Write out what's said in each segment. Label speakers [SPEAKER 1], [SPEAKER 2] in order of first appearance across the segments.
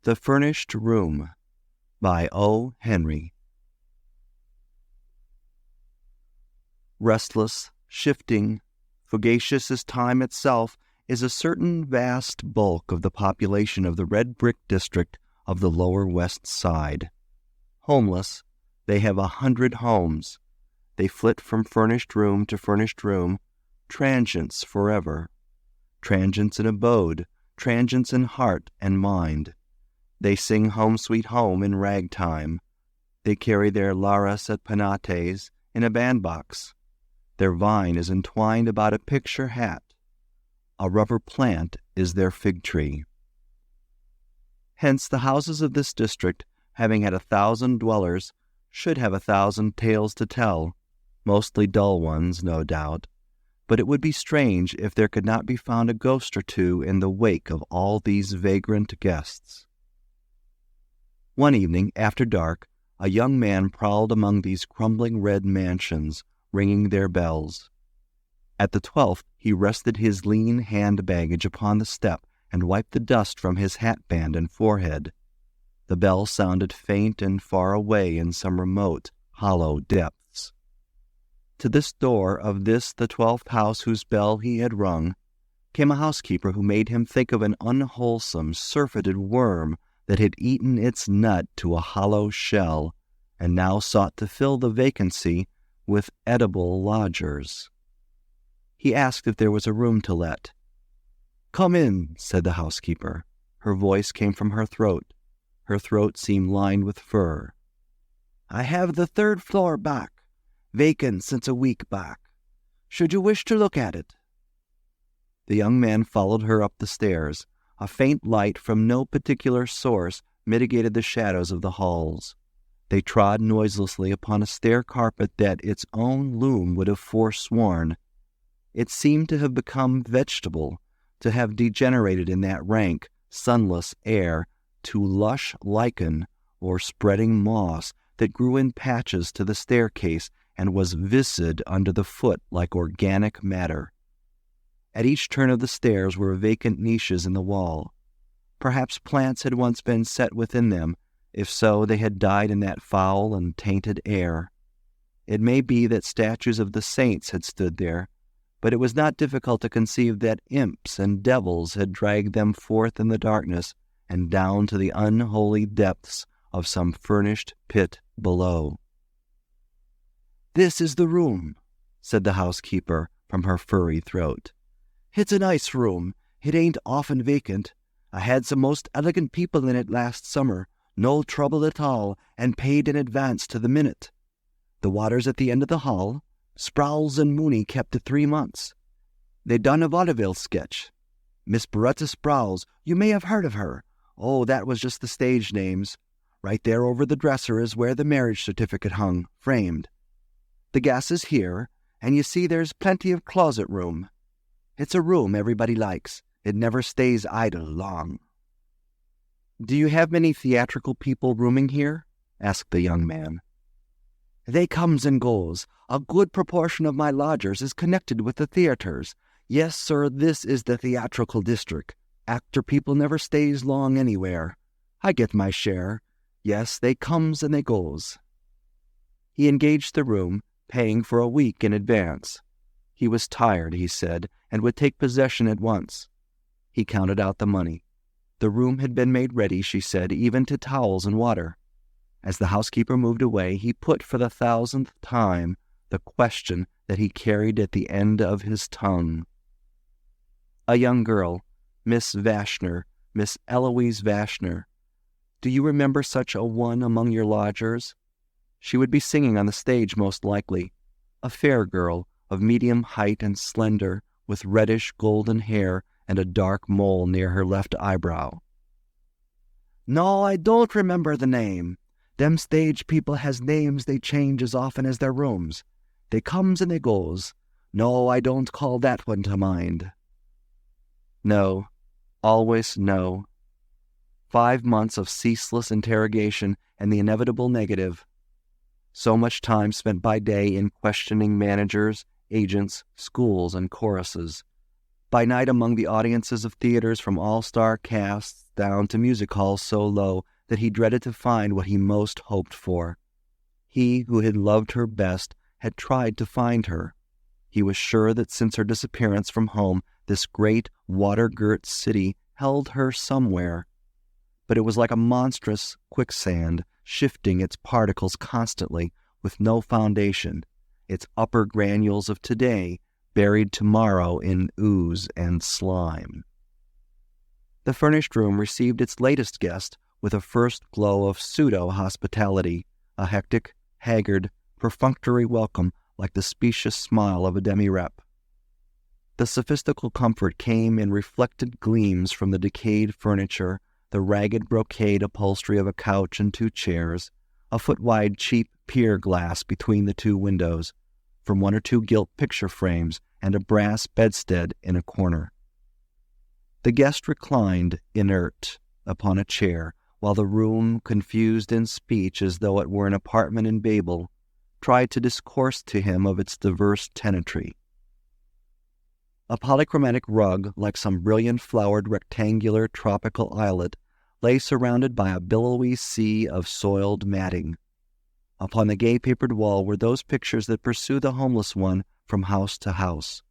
[SPEAKER 1] The Furnished Room by O. Henry. Restless, shifting, fugacious as time itself, is a certain vast bulk of the population of the red brick district of the Lower West Side. Homeless, they have 100 homes. They flit from furnished room to furnished room, transients forever. Transients in abode, transients in heart and mind. They sing Home Sweet Home in ragtime. They carry their lares et penates in a bandbox. Their vine is entwined about a picture hat. A rubber plant is their fig tree. Hence the houses of this district, having had 1,000 dwellers, should have 1,000 tales to tell, mostly dull ones, no doubt, but it would be strange if there could not be found a ghost or two in the wake of all these vagrant guests. One evening, after dark, a young man prowled among these crumbling red mansions, ringing their bells. At the 12th, he rested his lean hand baggage upon the step and wiped the dust from his hatband and forehead. The bell sounded faint and far away in some remote, hollow depths. To this door of this the 12th house whose bell he had rung, came a housekeeper who made him think of an unwholesome, surfeited worm that had eaten its nut to a hollow shell, and now sought to fill the vacancy with edible lodgers. He asked if there was a room to let. "Come in," said the housekeeper. Her voice came from her throat. Her throat seemed lined with fur. "I have the 3rd floor back, vacant since a week back. Should you wish to look at it?" The young man followed her up the stairs. A faint light from no particular source mitigated the shadows of the halls. They trod noiselessly upon a stair carpet that its own loom would have forsworn. It seemed to have become vegetable, to have degenerated in that rank, sunless air to lush lichen or spreading moss that grew in patches to the staircase and was viscid under the foot like organic matter. At each turn of the stairs were vacant niches in the wall. Perhaps plants had once been set within them. If so, they had died in that foul and tainted air. It may be that statues of the saints had stood there, but it was not difficult to conceive that imps and devils had dragged them forth in the darkness and down to the unholy depths of some furnished pit below. "This is the room," said the housekeeper from her furry throat. "It's a nice room. It ain't often vacant. I had some most elegant people in it last summer, no trouble at all, and paid in advance to the minute. The water's at the end of the hall. Sprowls and Mooney kept it 3 months. They done a vaudeville sketch. Miss Beretta Sprowls, you may have heard of her. Oh, that was just the stage names. Right there over the dresser is where the marriage certificate hung, framed. The gas is here, and you see there's plenty of closet room. It's a room everybody likes. It never stays idle long." "Do you have many theatrical people rooming here?" asked the young man. "They comes and goes. A good proportion of my lodgers is connected with the theaters. Yes, sir, this is the theatrical district. Actor people never stays long anywhere. I get my share. Yes, they comes and they goes." He engaged the room, paying for a week in advance. He was tired, he said, and would take possession at once. He counted out the money. The room had been made ready, she said, even to towels and water. As the housekeeper moved away, he put for the 1,000th time the question that he carried at the end of his tongue. "A young girl, Miss Vashner, Miss Eloise Vashner. Do you remember such a one among your lodgers? She would be singing on the stage most likely. A fair girl, of medium height and slender, with reddish golden hair and a dark mole near her left eyebrow." "No, I don't remember the name. Them stage people has names they change as often as their rooms. They comes and they goes. No, I don't call that one to mind." No, always no. 5 months of ceaseless interrogation and the inevitable negative. So much time spent by day in questioning managers, agents, schools, and choruses. By night among the audiences of theaters from all-star casts down to music halls so low that he dreaded to find what he most hoped for. He who had loved her best had tried to find her. He was sure that since her disappearance from home, this great, water-girt city held her somewhere. But it was like a monstrous quicksand, shifting its particles constantly, with no foundation, its upper granules of today buried tomorrow in ooze and slime. The furnished room received its latest guest with a first glow of pseudo-hospitality, a hectic, haggard, perfunctory welcome like the specious smile of a demi-rep. The sophistical comfort came in reflected gleams from the decayed furniture, the ragged brocade upholstery of a couch and 2 chairs, a foot-wide cheap pier glass between the 2 windows, from 1 or 2 gilt picture frames and a brass bedstead in a corner. The guest reclined, inert, upon a chair, while the room, confused in speech as though it were an apartment in Babel, tried to discourse to him of its diverse tenantry. A polychromatic rug, like some brilliant-flowered rectangular tropical islet, lay surrounded by a billowy sea of soiled matting. Upon the gay-papered wall were those pictures that pursue the homeless one from house to house.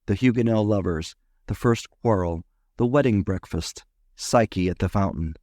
[SPEAKER 1] The Huguenot lovers, the first quarrel, the wedding breakfast, Psyche at the fountain.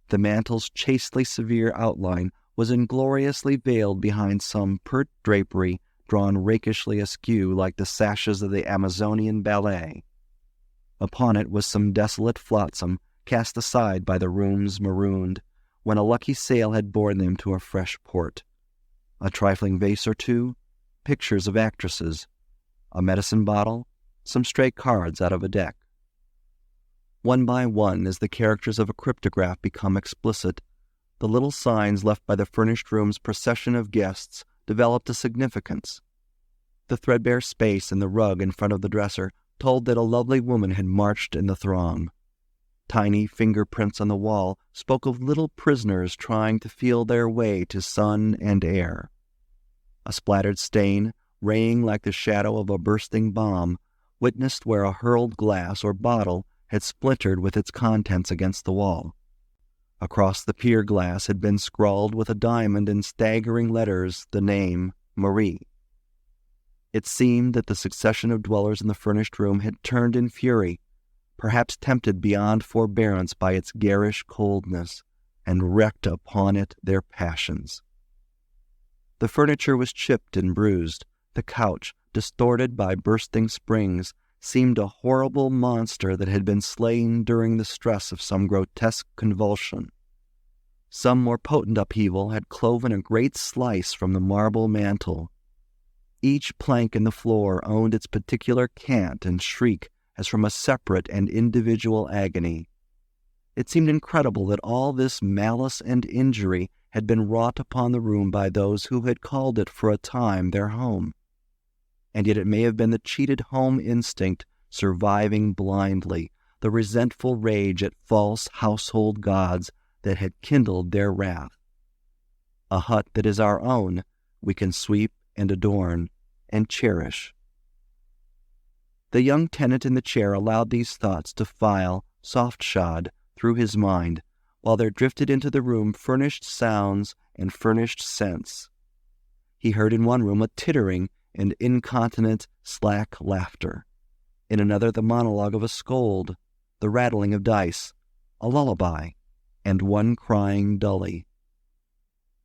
[SPEAKER 1] The mantle's chastely severe outline was ingloriously veiled behind some pert drapery drawn rakishly askew like the sashes of the Amazonian ballet. Upon it was some desolate flotsam cast aside by the rooms marooned, when a lucky sail had borne them to a fresh port. A trifling vase or 2, pictures of actresses, a medicine bottle, some stray cards out of a deck. One by one, as the characters of a cryptograph become explicit, the little signs left by the furnished room's procession of guests developed a significance. The threadbare space and the rug in front of the dresser told that a lovely woman had marched in the throng. Tiny fingerprints on the wall spoke of little prisoners trying to feel their way to sun and air. A splattered stain, raying like the shadow of a bursting bomb, witnessed where a hurled glass or bottle had splintered with its contents against the wall. Across the pier glass had been scrawled with a diamond in staggering letters the name Marie. It seemed that the succession of dwellers in the furnished room had turned in fury, perhaps tempted beyond forbearance by its garish coldness, and wreaked upon it their passions. The furniture was chipped and bruised. The couch, distorted by bursting springs, seemed a horrible monster that had been slain during the stress of some grotesque convulsion. Some more potent upheaval had cloven a great slice from the marble mantel. Each plank in the floor owned its particular cant and shriek as from a separate and individual agony. It seemed incredible that all this malice and injury had been wrought upon the room by those who had called it for a time their home. And yet it may have been the cheated home instinct surviving blindly, the resentful rage at false household gods that had kindled their wrath. A hut that is our own we can sweep and adorn and cherish. The young tenant in the chair allowed these thoughts to file, soft-shod, through his mind, while there drifted into the room furnished sounds and furnished scents. He heard in one room a tittering and incontinent, slack laughter. In another the monologue of a scold, the rattling of dice, a lullaby, and one crying dully.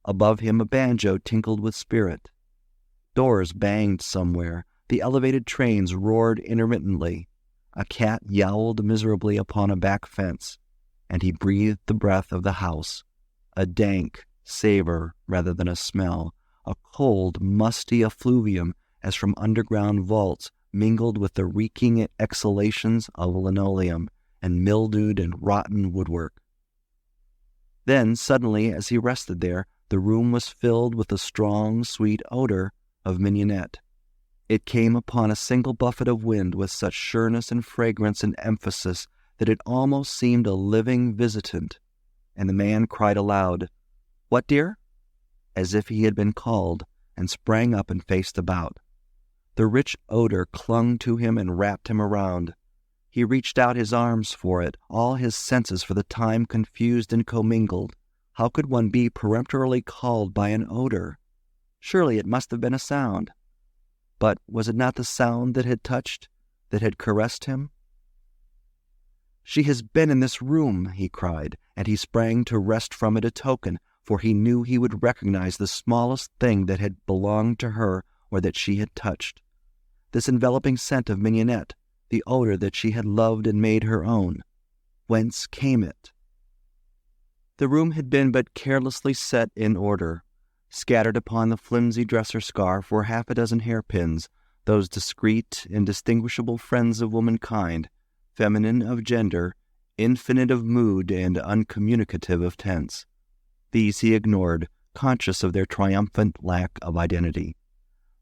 [SPEAKER 1] Above him a banjo tinkled with spirit. Doors banged somewhere, the elevated trains roared intermittently, a cat yowled miserably upon a back fence, and he breathed the breath of the house, a dank savor rather than a smell, a cold, musty effluvium as from underground vaults mingled with the reeking exhalations of linoleum and mildewed and rotten woodwork. Then, suddenly, as he rested there, the room was filled with the strong, sweet odor of mignonette. It came upon a single buffet of wind with such sureness and fragrance and emphasis that it almost seemed a living visitant, and the man cried aloud, "What, dear?" as if he had been called, and sprang up and faced about. The rich odor clung to him and wrapped him around. He reached out his arms for it, all his senses for the time confused and commingled. How could one be peremptorily called by an odor? Surely it must have been a sound. But was it not the sound that had touched, that had caressed him? "She has been in this room," he cried, and he sprang to wrest from it a token, for he knew he would recognize the smallest thing that had belonged to her or that she had touched. This enveloping scent of mignonette, the odor that she had loved and made her own. Whence came it? The room had been but carelessly set in order. Scattered upon the flimsy dresser scarf were half a dozen hairpins, those discreet, indistinguishable friends of womankind, feminine of gender, infinite of mood, and uncommunicative of tense. These he ignored, conscious of their triumphant lack of identity.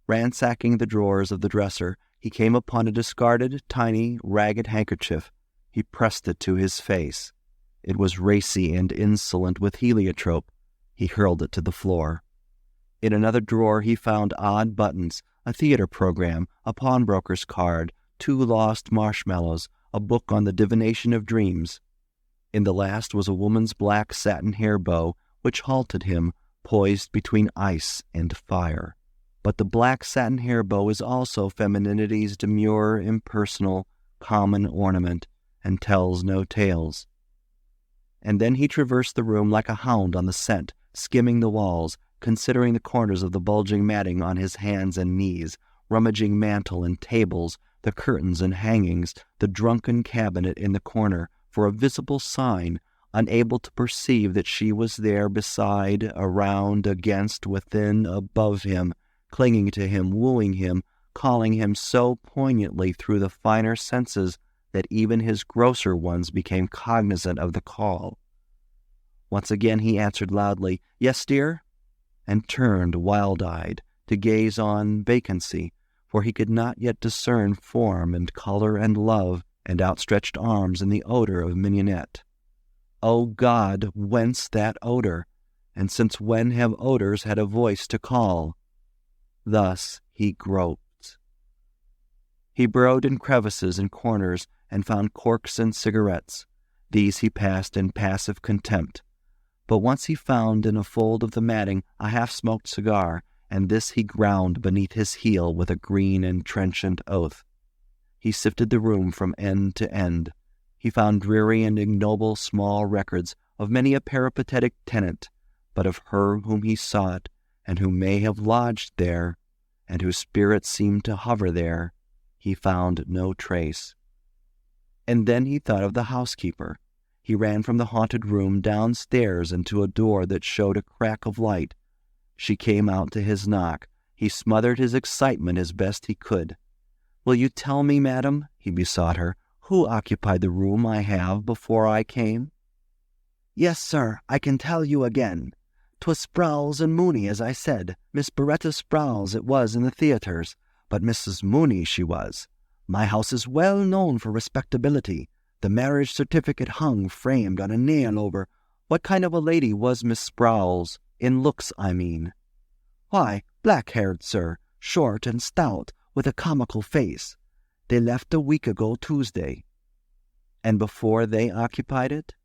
[SPEAKER 1] Ransacking the drawers of the dresser, he came upon a discarded, tiny, ragged handkerchief. He pressed it to his face. It was racy and insolent with heliotrope. He hurled it to the floor. In another drawer he found odd buttons, a theater program, a pawnbroker's card, 2 lost marshmallows, a book on the divination of dreams. In the last was a woman's black satin hair bow, which halted him, poised between ice and fire. But the black satin hair bow is also femininity's demure, impersonal, common ornament, and tells no tales. And then he traversed the room like a hound on the scent, skimming the walls, considering the corners of the bulging matting on his hands and knees, rummaging mantel and tables, the curtains and hangings, the drunken cabinet in the corner, for a visible sign, unable to perceive that she was there beside, around, against, within, above him, clinging to him, wooing him, calling him so poignantly through the finer senses that even his grosser ones became cognizant of the call. Once again he answered loudly, "Yes, dear," and turned, wild-eyed, to gaze on vacancy, for he could not yet discern form and color and love and outstretched arms in the odor of mignonette. O God, whence that odor? And since when have odors had a voice to call? Thus he groped. He burrowed in crevices and corners and found corks and cigarettes. These he passed in passive contempt. But once he found in a fold of the matting a half-smoked cigar, and this he ground beneath his heel with a green and trenchant oath. He sifted the room from end to end. He found dreary and ignoble small records of many a peripatetic tenant, but of her whom he sought, and who may have lodged there, and whose spirit seemed to hover there, he found no trace. And then he thought of the housekeeper. He ran from the haunted room downstairs and to a door that showed a crack of light. She came out to his knock. He smothered his excitement as best he could. "Will you tell me, madam," he besought her, "who occupied the room I have before I came?" "Yes, sir, I can tell you again. 'Twas Sprowls and Mooney, as I said. Miss Beretta Sprowls it was in the theaters, but Mrs. Mooney she was. My house is well known for respectability. The marriage certificate hung framed on a nail over—" "What kind of a lady was Miss Sprowls? In looks, I mean." "Why, black-haired, sir, short and stout, with a comical face. They left a week ago Tuesday." "And before they occupied it?"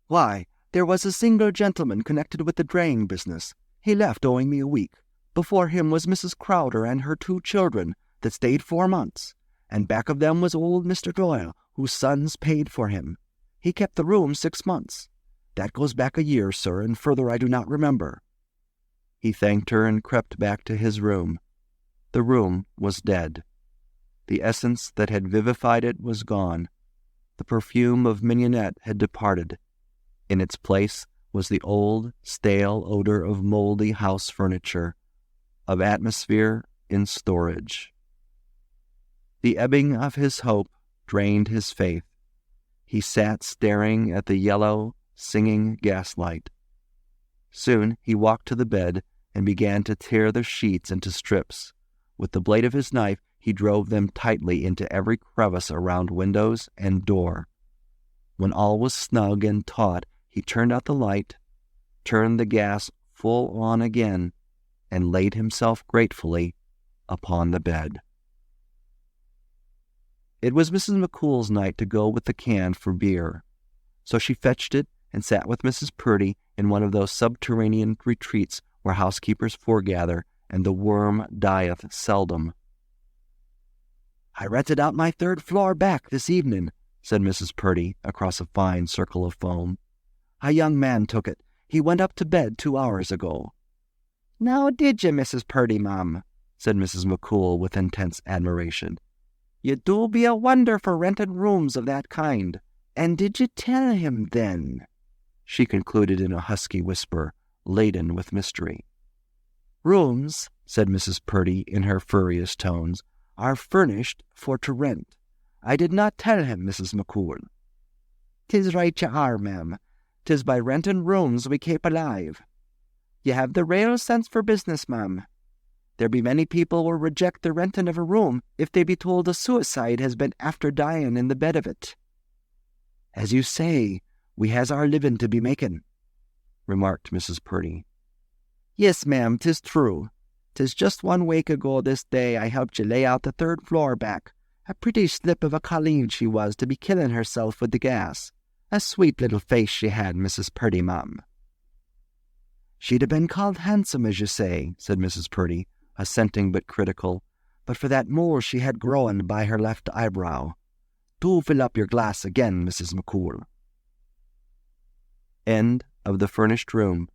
[SPEAKER 1] "Why, there was a single gentleman connected with the draying business. He left owing me a week. Before him was Mrs. Crowder and her 2 children that stayed 4 months, and back of them was old Mr. Doyle, whose sons paid for him. He kept the room 6 months. That goes back a year, sir, and further I do not remember." He thanked her and crept back to his room. The room was dead. The essence that had vivified it was gone. The perfume of mignonette had departed. In its place was the old, stale odor of moldy house furniture, of atmosphere in storage. The ebbing of his hope drained his faith. He sat staring at the yellow, singing gaslight. Soon he walked to the bed and began to tear the sheets into strips. With the blade of his knife, he drove them tightly into every crevice around windows and door. When all was snug and taut, he turned out the light, turned the gas full on again, and laid himself gratefully upon the bed. It was Mrs. McCool's night to go with the can for beer, so she fetched it and sat with Mrs. Purdy in one of those subterranean retreats where housekeepers foregather and the worm dieth seldom. "I rented out my third floor back this evening," said Mrs. Purdy across a fine circle of foam. "A young man took it. He went up to bed 2 hours ago." "Now did you, Mrs. Purdy, ma'am?" said Mrs. McCool with intense admiration. "You do be a wonder for rented rooms of that kind. And did you tell him then?" she concluded in a husky whisper, laden with mystery. "Rooms," said Mrs. Purdy in her furriest tones, "are furnished for to rent. I did not tell him, Mrs. McCool." "'Tis right you are, ma'am. 'Tis by renting rooms we kape alive. You have the rale sense for business, ma'am. There be many people will reject the renting of a room if they be told a suicide has been after dying in the bed of it." "As you say, we has our living to be making," remarked Mrs. Purdy. "Yes, ma'am, 'tis true. 'Tis just 1 week ago this day I helped you lay out the third floor back. A pretty slip of a colleen she was to be killing herself with the gas. A sweet little face she had, Mrs. Purdy, ma'am." "She'd have been called handsome, as you say," said Mrs. Purdy, assenting but critical, "but for that mole she had growing by her left eyebrow. Do fill up your glass again, Mrs. McCool." End of The Furnished Room